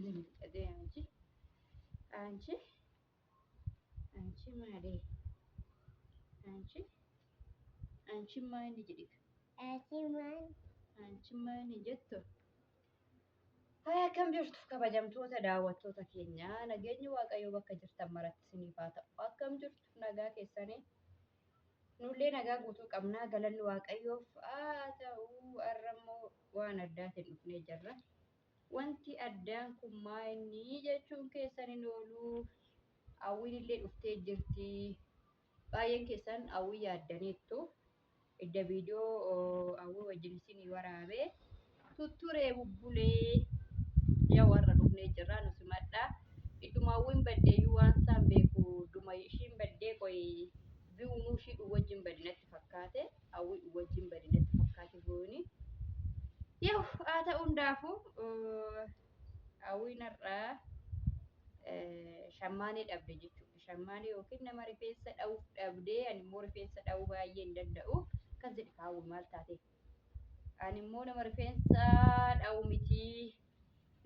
Ade anchi maali anchi maali jedhi anchi maali jetto haya kam jirtu kabajamtoota daawwattoota keenya nageenyi waaqayyoo bakka jirtan maratti isiniif haa ta'u akkam jirtu nagaa keessanii nullee nagaa guutuu qabnaa galanni waaqayyoof haa ta'u har'ammoo waan addaatiin dhufnee jirra wanti addaan kun maali jechuun keessaniin ooluu hawwiin illee dhuftee jirti baay'een keessan hawwii yaaddaniittu idda viidiyoo hawwii wajjin isinii waraabee tutturee bubbulee yaa warra dhufnee jirra nuti madda idduma hawwiin baddeeyyuu waan isaan beeku duma ishiin baddee qoy bi'uunuu ishii wajjin badinatti fakkaate hawwii wajjin badinatti fakkaate gooni yoo haa ta'u hundaafu hawwiin har'aa shammaanee dhabde jechuudha. Shammaanee yookiin nama rifeensa dha'uuf dhabdee ani immoo rifeensa dha'uu baay'ee hin danda'u kan jedhe kaawwu maal taate ani immoo nama rifeensa dha'u miti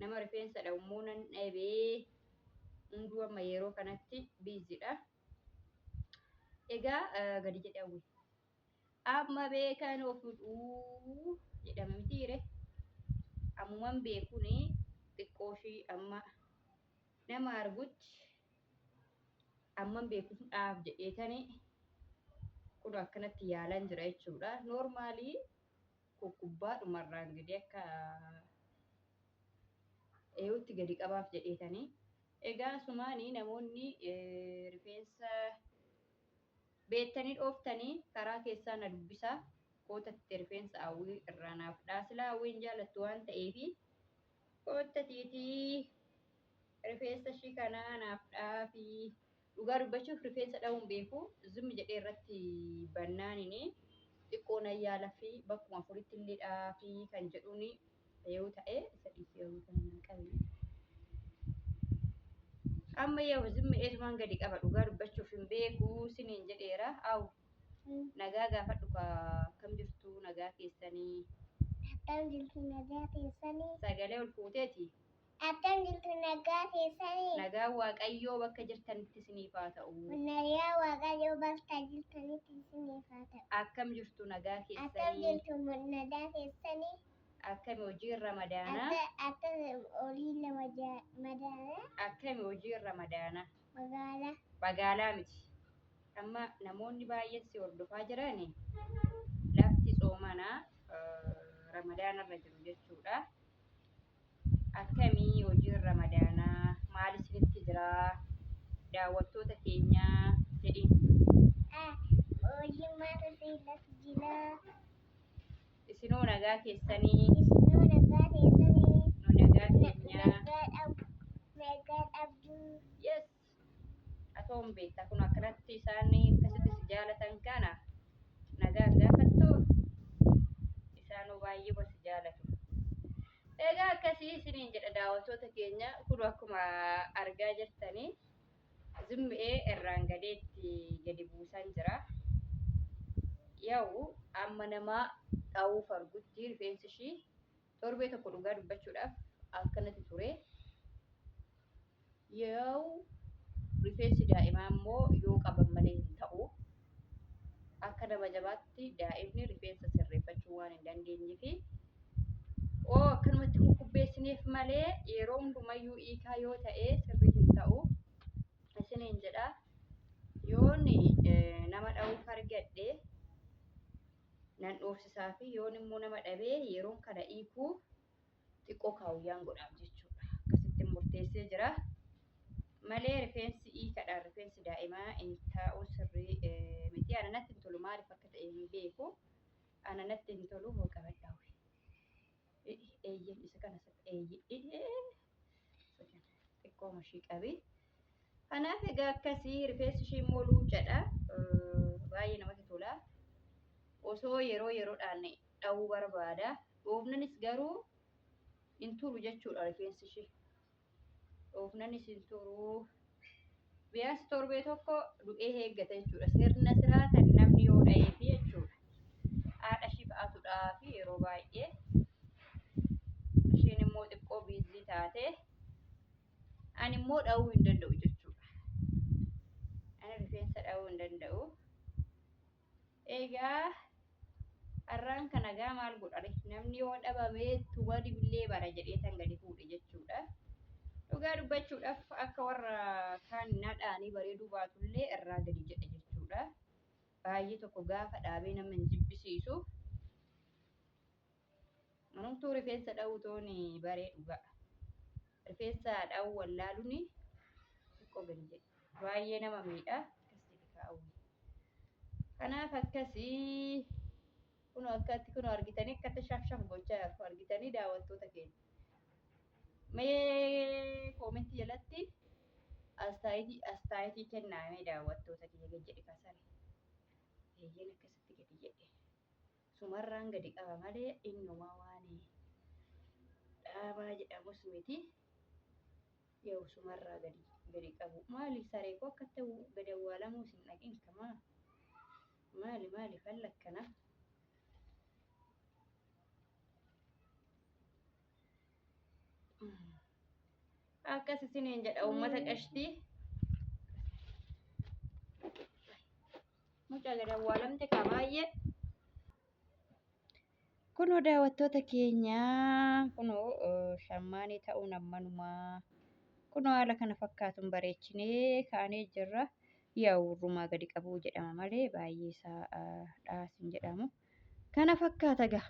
nama rifeensa dha'u immoo nan dhabee hunduu amma yeroo kanatti biizidha. Egaa gadi jedhe hawwi amma beekan ofudhuu jedhama mitiire ammuman beekuni xiqqooshii amma nama argutti amman beekuudhaaf jedheetanii kun akkanatti yaalan jira jechuudha. Noormaalii kubbaa dhumarraan gadi akka eeyuutti gadi qabaaf jedheetanii egaa sumaanii namoonni rifeensa beektanii dhooftanii karaa keessaa na dubbisaa kootatti rifeensa hawwii irraa naaf dhaasilaa hawwiin jaalattu waan ta'eefi koottatiitii rifeensa ishii kanaa naaf dhaafii dhugaa dubbachuuf rifeensa dha'uun beeku zimmi jedhee irratti bannaanini xiqqoo nayyaala fi bakkuma afuritti illee dhaafii kan jedhuuni yoo ta'e isa dhiisee yoo kan qabe amma yoo zimmi eetumaan gadi qaba dhugaa dubbachuuf hin beeku siniin jedheera aw nagaa gaafadhu kam jirtu nagaa keessanii sagalee ol fuuteeti Akkam jirtu nagaa keessanii? nagaa waaqayyoo bakka jirtanitti isiniif haa ta'u. Nagaa waaqayyoo bakka jirtanitti isiniif haa ta'u. Akkam jirtu nagaa Akkam keessanii? jirtu nagaa keessanii? Akkami hojiin ramadaanaa? Akkam hojii ramadaanaa? Akkami hojiin ramadaanaa? Magaalaa. Magaalaa miti. Amma namoonni baay'een si hordofaa jirani lafti soomanaa ramadaanarra jiru jechuudha. Akkamii hojiin ramadaanaa maal isinitti jira daawwattoota keenyaa jedhin Hojiin maal irratti jira? isinoo nagaa keessanii Isinoo nagaa keessanii? nu nagaa keenyaa Nagaa dhabduu. yes atoon beekta kun akkanatti isaanii akkasitti si jaalatan kana nagaa gaafattu isaanoo baay'ee wal si jaalatu. Egaa akkasii isiniin jedha daawwattoota keenya kun akkuma argaa jirtanii zimmi'ee irraan gadeetti gadi buusan jira. Yoo amma nama dha'uuf argutti rifeensi ishii torbee tokko dhugaa dubbachuudhaaf akkanatti ture. Yoo rifeensi daa'imaa immoo yoo qaban malee hin ta'u. Akka nama jabaatti daa'imni rifeensa sirreeffachuu waan hin dandeenyeefi akkanumatti kukkubbeessineef malee yeroo hundumayyuu hiikaa yoo ta'e sirrii hin ta'u isiniin jedha yoon nama dha'uuf argadhe nan dhoofsisaa fi yoon immoo nama dhabee yeroon kana hiikuu xiqqoo kaawuyyaan godhaaf jechuudha akkasitti murteessee jira malee rifeensi hiikadhaan rifeensi daa'imaa hin taa'u sirrii miti ananatti hin tolu maaliif akka ta'e hin beeku ananatti hin tolu hoo qabadhaa'u eeyyen isa kana xiqqoo mashii qabi. Kanaaf egaa akkasii rifeensi ishii immoo luucadha baay'ee namatti tola. Osoo yeroodhaan dha'uu barbaada. Dhoofnanis garuu hin turu jechuudha rifeensi ishii. Dhoofnanis hin turu. Biyaas torbee tokko du'ee eeggata jechuudha. Sirna siraa kan namni yoo dha'eefi jechuudha. Haadha ishii ba'atudhaa fi yeroo baay'ee isheen immoo xiqqoo biizii taate Ani immoo dha'uu hin danda'u jechuudha. Ani rifeensa dha'uu hin danda'u. Egaa har'aan kana gaa maal godhare namni yoo dhabamee tuba dibillee bara jedhee tan gadi fuudhe jechuudha. Dhugaa dubbachuudhaaf akka warra kaan nadhaanii bareeduu baatullee irraa gadi jedhe jechuudha. Baay'ee tokko gaafa dhaabee nama hin jibbisiisu. Manumtuu rifeensa dha'uutoon baree dhugaa. Rifeensa dha'uu wallaaluun xiqqoo gadi jedhe. Baay'ee nama miidha. Akkasii kaa'u. Kanaaf akkasii kunoo akkatti kunoo argitanii akkatti shaf gochaa jirtu argitanii daawwattoota keenya. Mee koomentii jalatti astaayitii kennaamee daawwattoota keenya gadi jedhe kasare. Eeyyeen akkasitti gadi jedhe. Sumarraan gadi qaba malee innumaa waan dhaabaa jedhamus miti. Yoo sumarraa gadi qabu maali saree koo akkatti gadi awwaalamuu sin dhaqin kamaa maali fallakkana. Akkas isiniin jedha uummata qashtii. Mucaa gadi awwaalamte ka baay'ee. Kunoo daawwattoota keenyaa kunoo shammaanii ta'uun ammanumaa kunoo haala kana fakkaatuun bareechinee kaanee jirra. Yaa urrumaa gadi qabuu jedhama malee baay'ee isaa dhaasin jedhamu. Kana fakkaata gaa.